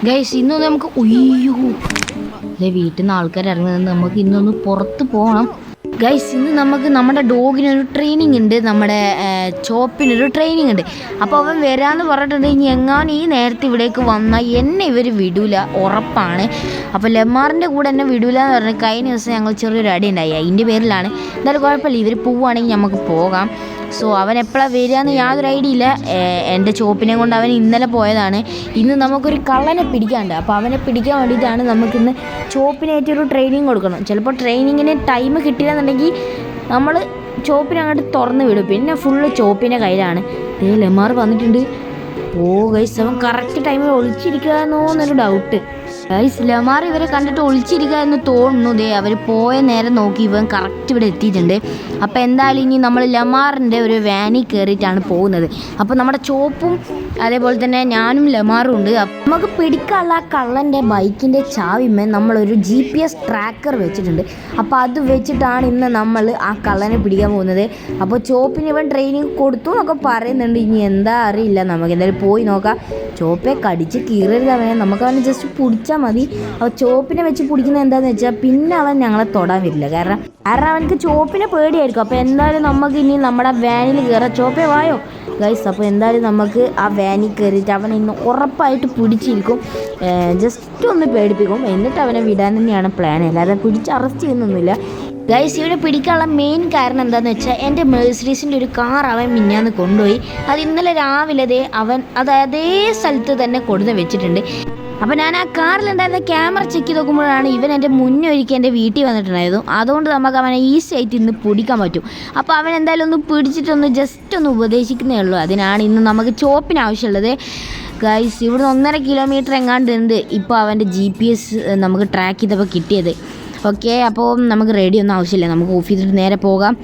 Guys ഇന്ന് നമുക്ക് അതെ വീട്ടിൽ നിന്ന് ആൾക്കാർ ഇറങ്ങുന്നത് നമുക്ക് ഇന്നൊന്ന് പുറത്ത് പോകണം. ഗൈസ് ഇന്ന് നമുക്ക് നമ്മുടെ ഡോഗിനൊരു ട്രെയിനിങ് ഉണ്ട്, നമ്മുടെ ചോപ്പിനൊരു ട്രെയിനിങ് ഉണ്ട്. അപ്പോൾ അവൻ വരാമെന്ന് പറഞ്ഞിട്ടുണ്ട്. ഇനി എങ്ങാനും ഈ നേരത്തെ ഇവിടേക്ക് വന്നാൽ എന്നെ ഇവർ വിടൂല, ഉറപ്പാണ്. അപ്പോൾ ലെമാറിൻ്റെ കൂടെ എന്നെ വിടൂല എന്ന് പറഞ്ഞ് കഴിഞ്ഞ ദിവസം ഞങ്ങൾ ചെറിയൊരു അടി ഉണ്ടായി, അതിൻ്റെ പേരിലാണ്. എന്തായാലും കുഴപ്പമില്ല, ഇവർ പോവുകയാണെങ്കിൽ നമുക്ക് പോകാം. സോ അവൻ എപ്പോഴാണ് വരികയെന്ന് യാതൊരു ഐഡിയ ഇല്ല. എൻ്റെ ചോപ്പിനെ കൊണ്ട് അവൻ ഇന്നലെ പോയതാണ്. ഇന്ന് നമുക്കൊരു കള്ളനെ പിടിക്കാനുണ്ട്. അപ്പോൾ അവനെ പിടിക്കാൻ വേണ്ടിയിട്ടാണ് നമുക്കിന്ന് ചോപ്പിനായിട്ടൊരു ട്രെയിനിങ് കൊടുക്കണം. ചിലപ്പോൾ ട്രെയിനിങ്ങിന് ടൈം കിട്ടില്ലെന്നുണ്ടെങ്കിൽ നമ്മൾ ചോപ്പിനെ അങ്ങോട്ട് തുറന്ന് വിടും. പിന്നെ ഫുള്ള് ചോപ്പിൻ്റെ കയ്യിലാണ്. ലെമാർ വന്നിട്ടുണ്ട്. ഗൈസ് അവൻ കറക്റ്റ് ടൈമിൽ ഒളിച്ചിരിക്കുകയെന്നോന്നൊരു ഡൗട്ട്. ഗൈസ് ലെമാർ ഇവരെ കണ്ടിട്ട് ഒളിച്ചിരിക്കുക എന്ന് തോന്നുന്നു. അവർ പോയ നേരം നോക്കി ഇവൻ കറക്റ്റ് ഇവിടെ എത്തിയിട്ടുണ്ട്. അപ്പോൾ എന്തായാലും ഇനി നമ്മൾ ലെമാറിൻ്റെ ഒരു വാനിൽ കയറിയിട്ടാണ് പോകുന്നത്. അപ്പോൾ നമ്മുടെ ചോപ്പും അതേപോലെ തന്നെ ഞാനും ലെമാറും ഉണ്ട്. നമുക്ക് പിടിക്കാനുള്ള കള്ളൻ്റെ ബൈക്കിൻ്റെ ചാവിമേ നമ്മളൊരു GPS ട്രാക്കർ വെച്ചിട്ടുണ്ട്. അപ്പോൾ അത് വെച്ചിട്ടാണ് ഇന്ന് നമ്മൾ ആ കള്ളനെ പിടിക്കാൻ പോകുന്നത്. അപ്പോൾ ചോപ്പിന് ഇവൻ ട്രെയിനിങ് കൊടുത്തു എന്നൊക്കെ പറയുന്നുണ്ട്. ഇനി എന്താ അറിയില്ല, നമുക്ക് എന്തായാലും പോയി നോക്കാം. ചോപ്പെ കടിച്ച് കീറരുതവനെ, നമുക്ക് അവനെ ജസ്റ്റ് പിടിച്ചാൽ മതി. അപ്പോൾ ചോപ്പിനെ വെച്ച് പിടിക്കുന്നത് എന്താണെന്ന് വെച്ചാൽ പിന്നെ അവൻ ഞങ്ങളെ തൊടാൻ വരില്ല, കാരണം അവനക്ക് ചോപ്പിനെ പേടിയായിരിക്കും. അപ്പോൾ എന്തായാലും നമുക്ക് ഇനി നമ്മുടെ വാനിൽ കയറാം. ചോപ്പേ വായോ ഗൈസ്. അപ്പോൾ എന്തായാലും നമുക്ക് ആ വാനിൽ കയറിയിട്ട് അവനെ ഇന്ന് ഉറപ്പായിട്ട് പിടിച്ചിരിക്കും, ജസ്റ്റ് ഒന്ന് പേടിപ്പിക്കും, എന്നിട്ട് അവനെ വിടാൻ തന്നെയാണ് പ്ലാൻ. അല്ലാതെ പിടിച്ച് അറസ്റ്റ് ചെയ്യുന്നൊന്നുമില്ല. ഗൈസ് ഇവിടെ പിടിക്കാനുള്ള മെയിൻ കാരണം എന്താണെന്ന് വെച്ചാൽ എൻ്റെ മെഴ്സീഡീസിൻ്റെ ഒരു കാർ അവൻ മിന്നാന്ന് കൊണ്ടുപോയി. അത് ഇന്നലെ രാവിലെ അവൻ അതേ സ്ഥലത്ത് തന്നെ കൊടുത്ത് വെച്ചിട്ടുണ്ട്. അപ്പോൾ ഞാൻ ആ കാറിലുണ്ടായിരുന്ന ക്യാമറ ചെക്ക് ചെയ്ത് നോക്കുമ്പോഴാണ് ഇവൻ എൻ്റെ മുന്നേ ഒരിക്കൽ എൻ്റെ വീട്ടിൽ വന്നിട്ടുണ്ടായിരുന്നു. അതുകൊണ്ട് നമുക്ക് അവനെ ഈസി ആയിട്ട് ഇന്ന് പിടിക്കാൻ പറ്റും. അപ്പോൾ അവൻ എന്തായാലും ഒന്ന് പിടിച്ചിട്ടൊന്ന് ജസ്റ്റ് ഒന്ന് ഉപദേശിക്കുന്നേ ഉള്ളൂ. അതിനാണ് ഇന്ന് നമുക്ക് ചോപ്പിന് ആവശ്യമുള്ളത്. ഗൈസ് ഇവിടുന്ന് 1.5 കിലോമീറ്റർ എങ്ങാണ്ട് ഉണ്ട് ഇപ്പോൾ അവൻ്റെ GPS നമുക്ക് ട്രാക്ക് ചെയ്തപ്പോൾ കിട്ടിയത്. ഓക്കെ, അപ്പോൾ നമുക്ക് റെഡി ഒന്നും ആവശ്യമില്ല, നമുക്ക് ഓഫ് ചെയ്തിട്ട് നേരെ പോകാം.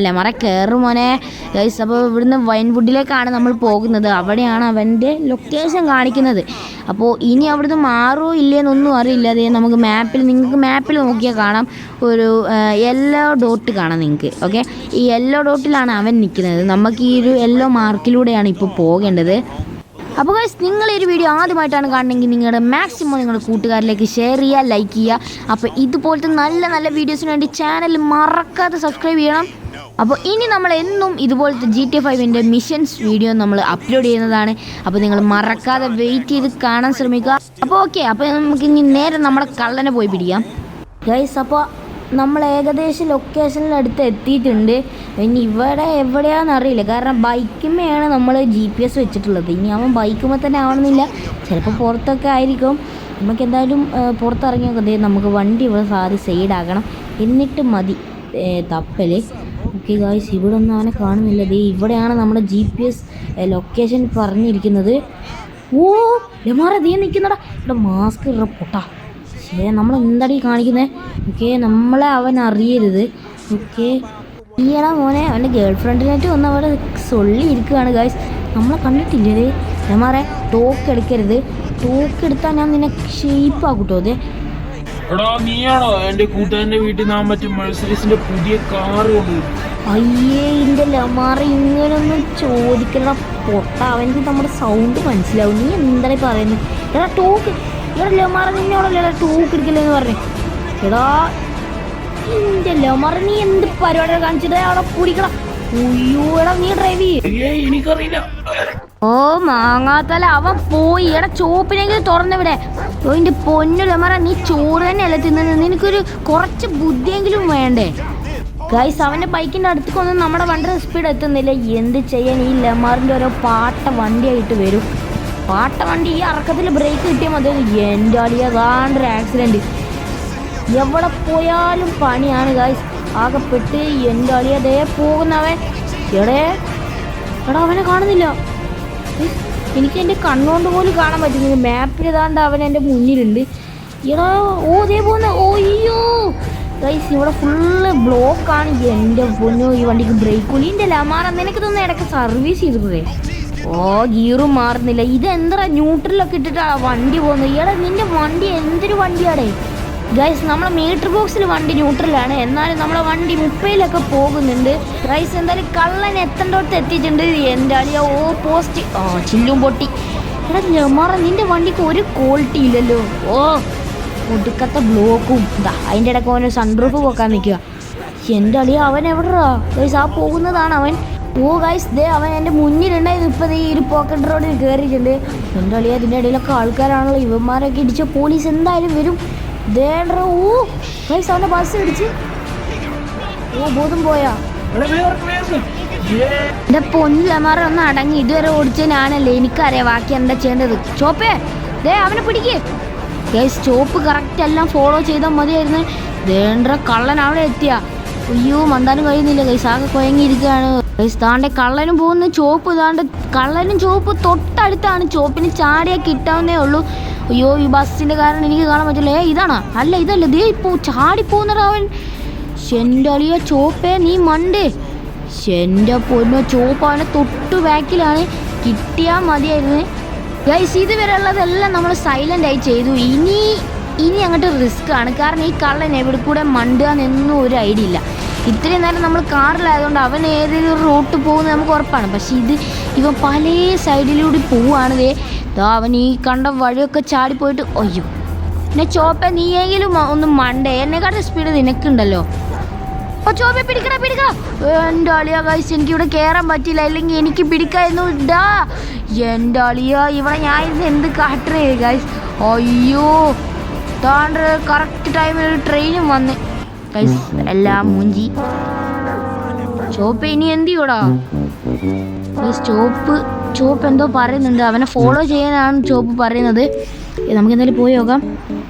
ലെമാറെ കയറും മോനെ. ഗൈസ് അപ്പോൾ ഇവിടുന്ന് വൈൻവുഡിലേക്കാണ് നമ്മൾ പോകുന്നത്. അവിടെയാണ് അവൻ്റെ ലൊക്കേഷൻ കാണിക്കുന്നത്. അപ്പോൾ ഇനി അവിടുന്ന് മാറുമോ ഇല്ലയെന്നൊന്നും അറിയില്ല. അതേ നമുക്ക് നിങ്ങൾക്ക് മാപ്പിൽ നോക്കിയാൽ കാണാം, ഒരു യെല്ലോ ഡോട്ട് കാണാം നിങ്ങൾക്ക്. ഓക്കെ, ഈ യെല്ലോ ഡോട്ടിലാണ് അവൻ നിൽക്കുന്നത്. നമുക്ക് ഈ ഒരു യെല്ലോ മാർക്കിലൂടെയാണ് ഇപ്പോൾ പോകേണ്ടത്. അപ്പോൾ ഗൈസ് നിങ്ങൾ ഈ ഒരു വീഡിയോ ആദ്യമായിട്ടാണ് കാണണമെങ്കിൽ നിങ്ങളുടെ മാക്സിമം നിങ്ങളുടെ കൂട്ടുകാരിലേക്ക് ഷെയർ ചെയ്യുക, ലൈക്ക് ചെയ്യുക. അപ്പോൾ ഇതുപോലത്തെ നല്ല നല്ല വീഡിയോസിന് വേണ്ടി ചാനൽ മറക്കാതെ സബ്സ്ക്രൈബ് ചെയ്യണം. അപ്പോൾ ഇനി നമ്മൾ എന്നും ഇതുപോലത്തെ GTA 5ൻ്റെ മിഷൻസ് വീഡിയോ നമ്മൾ അപ്ലോഡ് ചെയ്യുന്നതാണ്. അപ്പോൾ നിങ്ങൾ മറക്കാതെ വെയിറ്റ് ചെയ്ത് കാണാൻ ശ്രമിക്കുക. അപ്പോൾ ഓക്കെ, അപ്പോൾ നമുക്ക് ഇനി നേരെ നമ്മുടെ കള്ളനെ പോയി പിടിക്കാം. ഗൈസ് അപ്പോൾ നമ്മൾ ഏകദേശം ലൊക്കേഷനിലടുത്ത് എത്തിയിട്ടുണ്ട്. ഇനി ഇവിടെ എവിടെയാണെന്ന് അറിയില്ല, കാരണം ബൈക്കുമ്മയാണ് നമ്മൾ GPS വെച്ചിട്ടുള്ളത്. ഇനി അവൻ ബൈക്കുമ്പോൾ തന്നെ ആവണമെന്നില്ല, ചിലപ്പോൾ പുറത്തൊക്കെ ആയിരിക്കും. നമുക്ക് എന്തായാലും പുറത്തിറങ്ങി നോക്കതേ, നമുക്ക് വണ്ടി ഇവിടെ സൈഡാക്കണം, എന്നിട്ട് മതി തപ്പൽ. ഓക്കെ ഗായ്സ്, ഇവിടെ ഒന്നും അവനെ കാണുന്നില്ല. ഇവിടെയാണ് നമ്മുടെ GPS ലൊക്കേഷൻ പറഞ്ഞിരിക്കുന്നത്. ലെമാറ നിൽക്കുന്നടാ, ഇവിടെ മാസ്ക് ഇട പൊട്ടാ. നമ്മൾ എന്താടി കാണിക്കുന്നത്? ഓക്കെ, നമ്മളെ അവൻ അറിയരുത്. ഓക്കെ, ഈയടാ മോനെ, അവൻ്റെ ഗേൾ ഫ്രണ്ടിനായിട്ട് വന്ന് അവിടെ സൊള്ളി ഇരിക്കുകയാണ് ഗായ്സ്. നമ്മളെ കണ്ടിട്ടില്ലേ? ലെമാറെ ടോക്ക് എടുക്കരുത്, ടോക്ക് എടുത്താൽ ഞാൻ നിന്നെ ഷേപ്പാക്കൂട്ടോ. അതെ നീയാണോ എൻ്റെ കൂട്ടുകാരൻ്റെ വീട്ടിൽ നിന്ന് മറ്റേ മെഴ്സീഡീസിന്റെ പുതിയ കാർ കൊണ്ടുവരും? അയ്യേ ഇൻ്റെ ലെമാറെ ഇങ്ങനൊന്നും ചോദിക്കണ പൊട്ട, അവൻ്റെ നമ്മുടെ സൗണ്ട് മനസ്സിലാവും. നീ എന്താണീ പറയുന്നത്? എടാ ടോക്ക്, എടാ ലെമാറ നിന്നോടല്ലേ ടൂക്ക് എടുക്കില്ലെന്ന് പറഞ്ഞു. എടാ എൻ്റെ ലെമാറ നീ എന്ത് പരിപാടിയാണ് കാണിച്ചിട്ട് അവിടെ പിടിക്കണം. ഉയ്യോ എടാ നീ ഡ്രൈവ് ചെയ്യേ, എനിക്കറിയില്ല. മാങ്ങാത്തല അവൻ പോയി. എടാ ചോപ്പിനെങ്കിലും തുറന്നിവിടെ. എൻ്റെ പൊന്നു ലെമാറ, നീ ചോറ് തന്നെയല്ലേ തിന്നുന്നത്, നിനക്കൊരു കുറച്ച് ബുദ്ധിയെങ്കിലും വേണ്ടേ? ഗൈസ് അവൻ്റെ ബൈക്കിൻ്റെ അടുത്തേക്കൊന്നും നമ്മുടെ വണ്ടിയുടെ സ്പീഡ് എത്തുന്നില്ല. എന്ത് ചെയ്യാൻ, ഈ ലെമാറിൻ്റെ ഓരോ പാട്ട വണ്ടിയായിട്ട് വരും. പാട്ട വണ്ടി ഈ ഇറക്കത്തിൽ ബ്രേക്ക് കിട്ടിയാൽ മതി. എൻ്റെ അടിയ അതാണ്ടൊരു ആക്സിഡൻറ്റ്, എവിടെ പോയാലും പണിയാണ് ഗായ്സ്. ആകെപ്പെട്ട് എൻ്റെ അടിയ അതേ പോകുന്നവൻ. എടാ അവനെ കാണുന്നില്ല, എനിക്ക് എൻ്റെ കണ്ണുകൊണ്ട് പോലും കാണാൻ പറ്റുന്നില്ല. മാപ്പിൽ ഏതാണ്ട് അവൻ എൻ്റെ മുന്നിലുണ്ട്. എടാ ദേ പോകുന്ന. അയ്യോ ഗൈസ്, ഇവിടെ ഫുള്ള് ബ്ലോക്കാണ്. എൻ്റെ പൊന്നോ, ഈ വണ്ടിക്ക് ബ്രേക്ക് കൂടി. എൻ്റെ ലെമാറ നിനക്ക് തന്നെ ഇടയ്ക്ക് സർവീസ് ചെയ്തിട്ടേ. ഗീറും മാറുന്നില്ല. ഇതെന്താ ന്യൂട്രലൊക്കെ ഇട്ടിട്ടാണ് വണ്ടി പോകുന്നത്? ഈയിടെ നിന്റെ വണ്ടി എന്തൊരു വണ്ടിയാടേ ഗൈസ്. നമ്മളെ മീറ്റർ ബോക്സിൽ വണ്ടി ന്യൂട്രലാണ്, എന്നാലും നമ്മളെ വണ്ടി 30-ലൊക്കെ പോകുന്നുണ്ട് ഗൈസ്. എന്തായാലും കള്ളൻ എത്തേണ്ടോട്ട് എത്തിയിട്ടുണ്ട്. എൻ്റെ അളിയ പോസ്റ്റ് ചില്ലും പൊട്ടി. എടാ ലെമാറ, നിന്റെ വണ്ടിക്ക് ഒരു ക്വാളിറ്റി ഇല്ലല്ലോ. ഓ ഒടുക്കത്തെ ബ്ലോക്കും ഇതാ അതിൻ്റെ ഇടയ്ക്ക് അവന് സൺറൂഫ് പോക്കാൻ നിൽക്കുക. എൻ്റെ അളിയ അവൻ എവിടെടാ ഗൈസ്? ആ പോകുന്നതാണ് അവൻ. ഓ ഗൈസ് ദേ അവൻ എൻ്റെ മുന്നിലുണ്ടായിരുന്നു. ഇപ്പോൾ ഈ ഒരു പോക്കറ്റ് റോഡിൽ കയറിയിട്ടുണ്ട്. എൻ്റെ അളിയ ഇതിൻ്റെ ഇടയിലൊക്കെ ആൾക്കാരാണല്ലോ. ഇവന്മാരൊക്കെ ഇടിച്ച പോലീസ് എന്തായാലും വരും. ദേണ്ട ഓ ഗൈസ് അവൻ്റെ ബസ് ഇടിച്ച്. ഓ ബോധം പോയാ? എൻ്റെ പൊന്നു ലെമാറ ഒന്ന് അടങ്ങി. ഇതുവരെ ഓടിച്ചതിനാണല്ലേ എനിക്കറിയാം ബാക്കി എന്താ ചെയ്യേണ്ടത്. ചോപ്പേ ദേ അവനെ പിടിക്ക് ഗൈസ്. ചോപ്പ് കറക്റ്റ് എല്ലാം ഫോളോ ചെയ്താൽ മതിയായിരുന്നു. ദേണ്ട കള്ളൻ അവിടെ എത്തിയ. അയ്യോ മന്താനും കഴിയുന്നില്ല ഗൈസ്. ആകെ കുഴങ്ങിയിരിക്കുകയാണ് ഗൈസ്. താണ്ടെ കള്ളനും പോകുന്നു. ചോപ്പ് താണ്ട് കള്ളനും ചോപ്പ് തൊട്ടടുത്താണ്. ചോപ്പിന് ചാടിയാൽ കിട്ടാവുന്നേ ഉള്ളൂ. അയ്യോ ഈ ബസ്സിൻ്റെ കാരണം എനിക്ക് കാണാൻ പറ്റില്ല. ഇതാണോ? അല്ല ഇതല്ല. ദേ ഇപ്പോൾ ചാടിപ്പോകുന്നടാ അവൻ. എൻ്റെ അളിയ ചോപ്പേ നീ മണ്ടേ. എൻ്റെ പൊന്നോ ചോപ്പ് അവനെ തൊട്ടു ബാക്കിലാണ്. കിട്ടിയാൽ മതിയായിരുന്നു ഗൈസ്. ഇതുവരെ ഉള്ളതെല്ലാം നമ്മൾ സൈലൻ്റ് ആയി ചെയ്തു. ഇനി അങ്ങോട്ട് റിസ്ക് ആണ്. കാരണം ഈ കള്ളൻ എവിടെ കൂടെ മണ്ടുകയെന്നൊന്നും ഒരു ഐഡിയ ഇല്ല. ഇത്രയും നേരം നമ്മൾ കാറിലായതുകൊണ്ട് അവൻ ഏതെങ്കിലും ഒരു റൂട്ട് പോകുന്നത് നമുക്ക് ഉറപ്പാണ്. പക്ഷേ ഇവൻ പല സൈഡിലൂടെ പോവുകയാണ്. ദാ അവൻ ഈ കണ്ട വഴിയൊക്കെ ചാടിപ്പോയിട്ട് അയ്യോ പിന്നെ ചോപ്പ നീയെങ്കിലും ഒന്ന് മണ്ടേ. എന്നെക്കാട്ടും സ്പീഡ് നിനക്കുണ്ടല്ലോ. ഓ ചോപ്പ പിടിക്കടാ. എൻ്റെ അളിയ ഗൈസ് എനിക്കിവിടെ കയറാൻ പറ്റില്ല. അല്ലെങ്കിൽ എനിക്ക് പിടിക്കായിരുന്നു ഇടാ. എൻ്റെ അളിയ ഇവിടെ ഞാൻ ഇന്ന് എന്ത് കാട്ടണേ ഗൈസ്. അയ്യോ താണ്ട് കറക്റ്റ് ടൈമിൽ ഒരു ട്രെയിനും വന്ന് ഗൈസ്. എല്ലാം മൂഞ്ചി. ചോപ്പ് ഇനി എന്ത് ചെയ്യൂടാ ഗൈസ്? ചോപ്പ് എന്തോ പറയുന്നുണ്ട്. അവനെ ഫോളോ ചെയ്യാനാണ് ചോപ്പ് പറയുന്നത്. നമുക്ക് എന്തായാലും പോയി നോക്കാം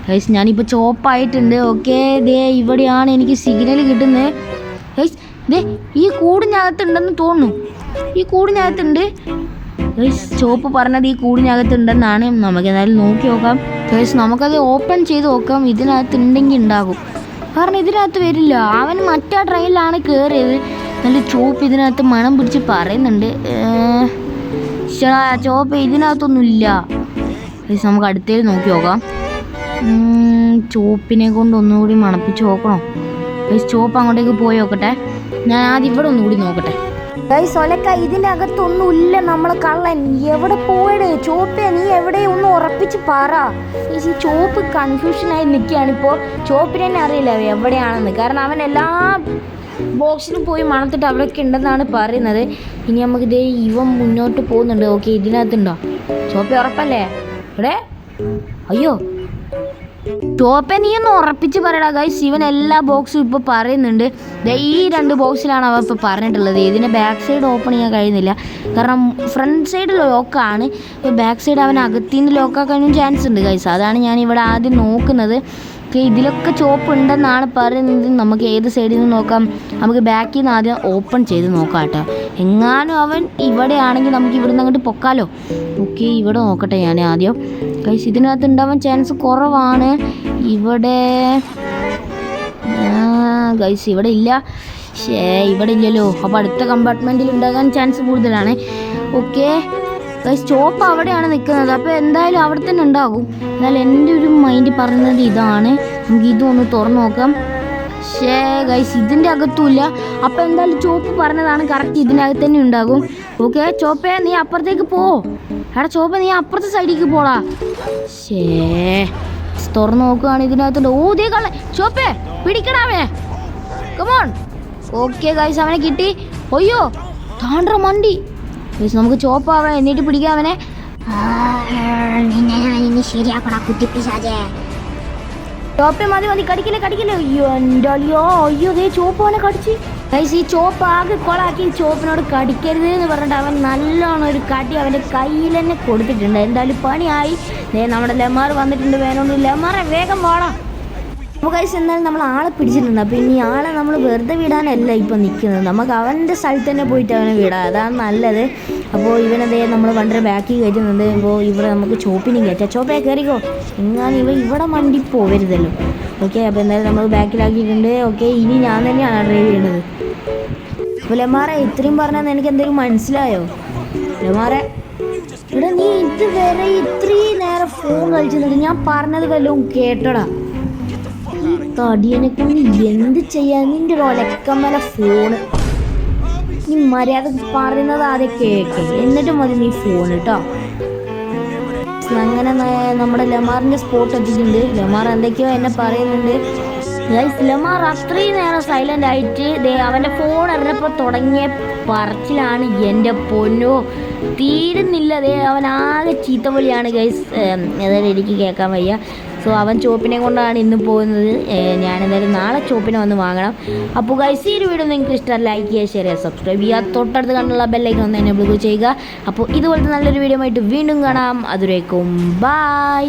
ഗൈസ്. ഞാനിപ്പോൾ ചോപ്പായിട്ടുണ്ട്. ഓക്കെ ദേ ഇവിടെയാണ് എനിക്ക് സിഗ്നൽ കിട്ടുന്നത് ഗൈസ്. ദേ ഈ കൂടിനകത്തുണ്ടെന്ന് തോന്നുന്നു. ഈ കൂടിനകത്തുണ്ട് ഗൈസ്. ചോപ്പ് പറഞ്ഞത് ഈ കൂടിനകത്തുണ്ടെന്നാണ്. നമുക്ക് എന്തായാലും നോക്കി നോക്കാം ഗൈസ്. നമുക്കത് ഓപ്പൺ ചെയ്ത് നോക്കാം. ഇതിനകത്ത് ഉണ്ടെങ്കിൽ ഉണ്ടാകും. കാരണം ഇതിനകത്ത് വരില്ല. അവൻ മറ്റേ ട്രെയിനിലാണ് കയറിയത്. നല്ല ചോപ്പ് ഇതിനകത്ത് മണം പിടിച്ച് പറയുന്നുണ്ട്. ചോപ്പ് ഇതിനകത്തൊന്നുമില്ല ഗൈസ്. നമുക്ക് അടുത്തേക്ക് നോക്കി നോക്കാം. ചോപ്പിനെ കൊണ്ട് ഒന്നുകൂടി മണപ്പിച്ച് നോക്കണോ ഗൈസ്? ചോപ്പ് അങ്ങോട്ടേക്ക് പോയി നോക്കട്ടെ. ഞാൻ ആദ്യം ഇവിടെ ഒന്നുകൂടി നോക്കട്ടെ ഗൈസ്. ഒലക്ക ഇതിൻ്റെ അകത്തൊന്നുമില്ല. നമ്മളെ കള്ളൻ എവിടെ പോയത്? ചോപ്പേ നീ എവിടെ ഒന്ന് ഉറപ്പിച്ച് പറ. ഈ ചോപ്പ് കൺഫ്യൂഷനായി നിൽക്കുകയാണിപ്പോൾ. ചോപ്പിന് തന്നെ അറിയില്ല എവിടെയാണെന്ന്. കാരണം അവൻ എല്ലാ ബോക്സിലും പോയി മണത്തിട്ട് അവിടെയൊക്കെ ഉണ്ടെന്നാണ് പറയുന്നത്. ഇനി നമുക്കിത് ഇവൻ മുന്നോട്ട് പോകുന്നുണ്ട്. ഓക്കെ ഇതിനകത്തുണ്ടോ? ചോപ്പേ ഉറപ്പല്ലേ ഇവിടെ? അയ്യോ ചോപ്പേ നീ ഒന്ന് ഉറപ്പിച്ച് പറയടാ ഗൈസ്. ഇവൻ എല്ലാ ബോക്സും ഇപ്പോൾ പറയുന്നുണ്ട്. ഈ 2 ബോക്സിലാണ് അവൻ ഇപ്പോൾ പറഞ്ഞിട്ടുള്ളത്. ഇതിൻ്റെ ബാക്ക് സൈഡ് ഓപ്പൺ ചെയ്യാൻ കഴിയുന്നില്ല. കാരണം ഫ്രണ്ട് സൈഡ് ലോക്കാണ്. ഇപ്പോൾ ബാക്ക് സൈഡ് അവൻ അകത്തിന്ന് ലോക്കാക്കാനും ചാൻസ് ഉണ്ട് ഗൈസ്. അതാണ് ഞാൻ ഇവിടെ ആദ്യം നോക്കുന്നത്. ഇതിലൊക്കെ ചോപ്പ് ഉണ്ടെന്നാണ് പറയുന്നത്. നമുക്ക് ഏത് സൈഡിൽ നിന്ന് നോക്കാം? നമുക്ക് ബാക്കിൽ നിന്ന് ആദ്യം ഓപ്പൺ ചെയ്ത് നോക്കാം കേട്ടോ. എങ്ങാനും അവൻ ഇവിടെ ആണെങ്കിൽ നമുക്ക് ഇവിടെ നിന്ന് അങ്ങോട്ട് പൊക്കാലോ. ഓക്കെ ഇവിടെ നോക്കട്ടെ ഞാൻ ആദ്യം ഗൈസ്. ഇതിനകത്ത് ഉണ്ടാവാൻ ചാൻസ് കുറവാണ്. ഇവിടെ ഗൈസ് ഇവിടെ ഇല്ല. ഇവിടെ ഇല്ലല്ലോ. അപ്പോൾ അടുത്ത കമ്പാർട്ട്മെൻറ്റിൽ ഉണ്ടാകാൻ ചാൻസ് കൂടുതലാണ്. ഓക്കെ ഗൈസ് ചോപ്പ് അവിടെയാണ് നിൽക്കുന്നത്. അപ്പോൾ എന്തായാലും അവിടെ തന്നെ ഉണ്ടാകും. എന്നാൽ എൻ്റെ ഒരു മൈൻഡ് പറയുന്നത് ഇതാണ്. നമുക്ക് ഇതൊന്ന് തുറന്നു നോക്കാം. ഗൈസ് ഇതിൻ്റെ അകത്തുമില്ല. അപ്പോൾ എന്തായാലും ചോപ്പ് പറഞ്ഞതാണ് കറക്റ്റ്. ഇതിൻ്റെ അകത്ത് തന്നെ ഉണ്ടാകും. ഓക്കെ ചോപ്പേ നീ അപ്പുറത്തേക്ക് പോ. എടാ ചോപ്പേ നീ അപ്പുറത്തെ സൈഡിലേക്ക് പോടാ. തുറന്നു നോക്കുകയാണ്. ഇതിനകത്തുണ്ട്. ഓ ദേ കള്ള ചോപ്പേ പിടിക്കണാവേ. കമോൺ. ഓക്കെ ഗൈസ് അവനെ കിട്ടി. അയ്യോ താണ്ട്ര മണ്ടി ഗൈസ്. നമുക്ക് ചോപ്പാവണം എന്നിട്ട് പിടിക്കാം അവനെ. ശരിയാക്കടാ കുത്തിപ്പിശാചേ. ചോപ്പേ മതി കടിക്കില്ലേ. അയ്യോ എൻ്റെ അയ്യോ ദേ ചോപ്പ് അവനെ കടിച്ച് ഗൈസ്. ഈ ചോപ്പ് ആകെ കൊളാക്കി. ചോപ്പിനോട് കടിക്കരുത് എന്ന് പറഞ്ഞിട്ട് അവൻ നല്ലോണം ഒരു കടി അവൻ്റെ കയ്യിൽ തന്നെ കൊടുത്തിട്ടുണ്ട്. എന്തായാലും പണിയായി. നമ്മുടെ ലെമാർ വന്നിട്ടുണ്ട്. വേണോണ്ട് ലെമാറെ വേഗം പോടാം. അപ്പോൾ ഗൈസ് എന്തായാലും നമ്മൾ ആളെ പിടിച്ചിട്ടുണ്ട്. അപ്പോൾ ഇനി ആളെ നമ്മൾ വെറുതെ വിടാനല്ല ഇപ്പോൾ നിൽക്കുന്നത്. നമുക്ക് അവൻ്റെ സ്ഥലത്ത് തന്നെ പോയിട്ട് അവനെ വിടാം. അതാണ് നല്ലത്. അപ്പോൾ ഇവനതേ നമ്മൾ വണ്ടര ബാക്കിൽ കയറ്റുന്നുണ്ട്. ഇപ്പോൾ ഇവിടെ നമുക്ക് ചോപ്പിനും കയറ്റാം. ചോപ്പേ കയറിക്കോ. എങ്ങാനും ഇവിടെ മണ്ടി പോവരുതല്ലോ. ഓക്കെ അപ്പോൾ എന്തായാലും നമ്മൾ ബാക്കിലാക്കിയിട്ടുണ്ട്. ഓക്കെ ഇനി ഞാൻ തന്നെയാണ് ഡ്രൈവ് ചെയ്യുന്നത്. അപ്പോൾ ലെമാറെ ഇത്രയും പറഞ്ഞാൽ എനിക്ക് എന്തെങ്കിലും മനസ്സിലായോ? ലെമാറെ ഇവിടെ നീ ഇതുവരെ ഇത്രയും നേരം ഫോൺ കളിച്ചിട്ടുണ്ട്. ഞാൻ പറഞ്ഞത് വല്ലതും കേട്ടോടാ? ഈ തടിയനെ കൊണ്ട് എന്ത് ചെയ്യാൻ? നിൻ്റെ ഒരു ഒലക്കമ്മല ഫോണ്. നീ മര്യാദ പറയുന്നത് ആദ്യം കേൾക്കേ, എന്നിട്ട് മതി നീ ഫോൺ കേട്ടോ. അങ്ങനെ നമ്മുടെ ലെമാറിൻ്റെ സ്പോട്ട് എത്തിയിട്ടുണ്ട്. ലെമാർ എന്തൊക്കെയോ എന്നെ പറയുന്നുണ്ട്. ഗൈസ് ലെമാർ അത്രയും നേരം സൈലൻ്റ് ആയിട്ട് അവൻ്റെ ഫോൺ എറിഞ്ഞപ്പോൾ തുടങ്ങിയ പറച്ചിലാണ്. എൻ്റെ പൊന്നോ തീരുന്നില്ല. അവൻ ആകെ ചീത്തവിളിയാണ് ഗൈസ്. ഏതായാലും എനിക്ക് കേൾക്കാൻ വയ്യ. സോ അവൻ ചോപ്പിനെ കൊണ്ടാണ് ഇന്ന് പോകുന്നത്. ഞാൻ എന്തായാലും നാളെ ചോപ്പിനെ വന്ന് വാങ്ങണം. അപ്പോൾ ഗൈസ് ഈ ഒരു വീഡിയോ നിങ്ങൾക്ക് ഇഷ്ടം ലൈക്ക് ചെയ്യുക, ഷെയർ ചെയ്യുക, സബ്സ്ക്രൈബ് ചെയ്യുക, തൊട്ടടുത്ത് കണ്ടുള്ള ബെല്ലൈക്കൺ ഒന്ന് എനേബിൾ ചെയ്യുക. അപ്പോൾ ഇതുപോലത്തെ നല്ലൊരു വീഡിയോ ആയിട്ട് വീണ്ടും കാണാം. അതുവരേക്കും ബൈ.